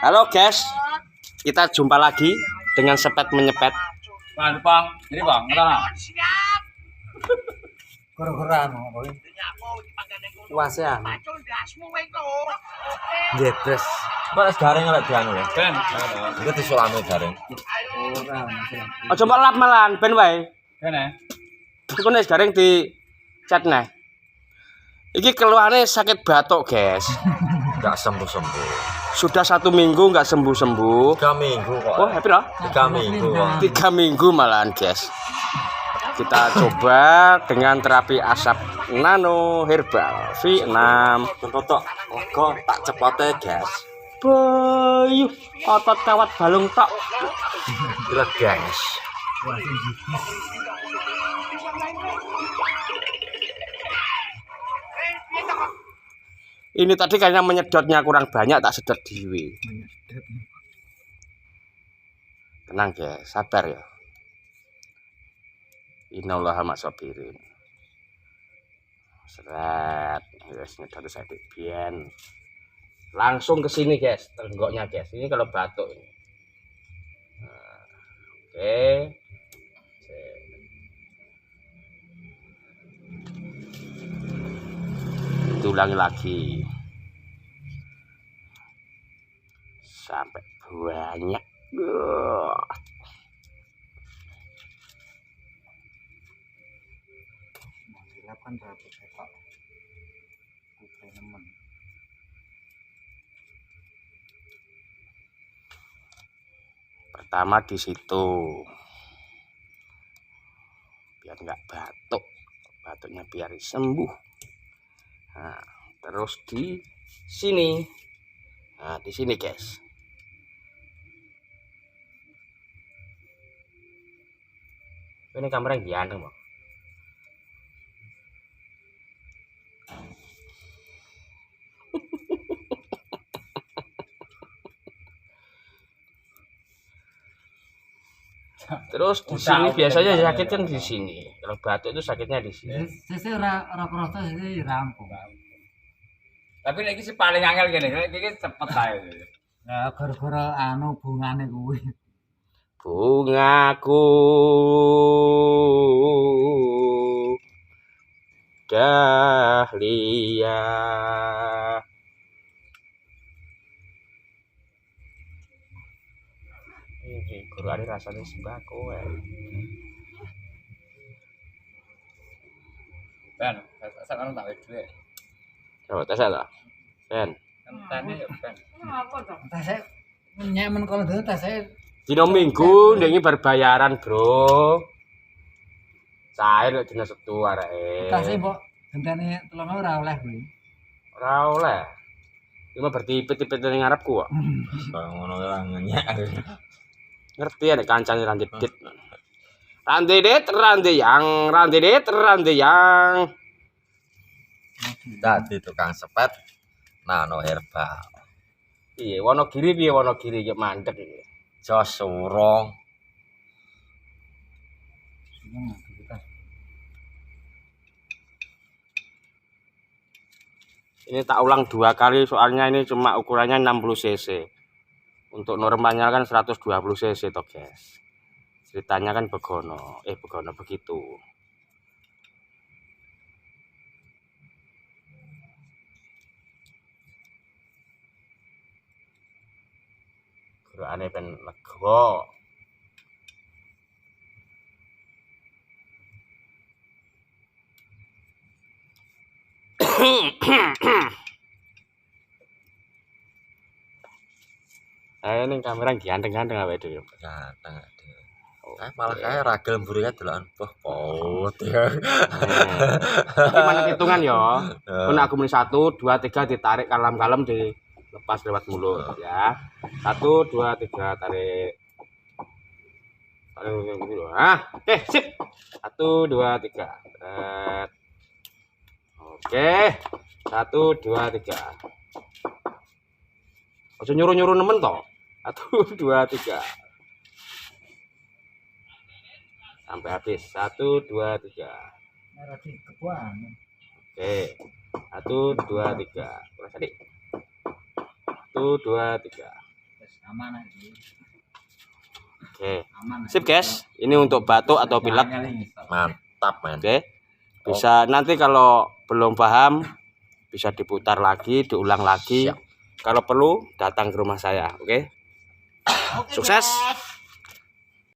Halo guys, kita jumpa lagi dengan sepet menyepet. Bang, ini bang, ngerana. Gara-gara Puasnya Jetres. Mas garing lek dianu lho. Ben, Iku disulami garing. Aja mbok lap malan ben wae. ben ya. Iku nek garing di chat neh. Iki keluhane sakit batuk, guys. Enggak sembuh-sembuh. Sudah 1 minggu nggak sembuh-sembuh. 3 minggu kok. Oh, happy loh. 3 minggu kok. 3 minggu malahan, guys. Kita coba dengan terapi asap nano herbal V6. Tok lega tak cepote, guys. Bayu, otot kawat balung tok. Gila, guys. Ini tadi kayaknya menyedotnya kurang banyak, tak sedot dewe. Tenang ya, sabar ya. Innallaha ma'as-sabirin. Seret, guys, nyedot saya biyen. Langsung ke sini, guys, tenggoknya, guys. Ini kalau batuk ini. Nah, oke. Ulangi lagi sampai banyak. Pertama di situ biar nggak batuk, batuknya biar sembuh. Nah, terus di sini. Nah, di sini, guys. Ini kamera yang ganteng, Bang. Terus di sini biasanya sakit kan di sini. Kalau batuk itu sakitnya di sini. Sese ora kroso sese rampung. Tapi lagi sih paling angel gini, iki cepet ae. Lah gara-gara anu bungane kuwi. Bungaku dahlia. Ini gurane rasanya sembako ya. Ben, sak anu tak wis duwe. Coba tes ta. Ben. Tane ya ben. Tase nyemen kalau dene tase Dino Minggu ndengi berbayaran, Bro. Cair lek dina Sabtu areke. tase mbok gentene 3 ora oleh kuwi. Ora oleh. Cuma bertipit-tipit ning ngarepku kok. Ngono ora ngenyek. Ngerti ya nek kancane randedit. Randedit, randeyang. Dadi tukang sepet nano herbal. Piye Wonogiri piye Wonogiri ya mandek iki. Jos surong. Ini tak ulang 2 kali soalnya ini cuma ukurannya 60 cc. Untuk normalnya kan 120 cc toh, guys. Ceritanya kan begono begitu. Gurane ben lega. Ini kamera ganteng-ganteng awake dhewe. Ganteng ade. Malah kae ragel mburi kae delokan pot ya. Iki mana hitungan ya. Nek aku muni 1 2 3 ditarik kalem-kalem dilepas lewat mulut ya. 1 2 3 tarik. Tarik gitu. Oke, sip. 1 2 3. Oke. 1 2 3. Aja nyuruh-nyuruh nemen to. 1 2 3. Sampai habis. 1 2 3. Ora dikebuan. Oke. 1 2 3. Kurang tadi. 1 1, 2, 3. Wes, aman iki. Oke. Aman. Sip guys, ini untuk batuk atau pilek. Mantap, men. Oke. Bisa nanti kalau belum paham bisa diputar lagi, diulang lagi. Siap. Kalau perlu datang ke rumah saya, oke? Oke, Sukses. guys.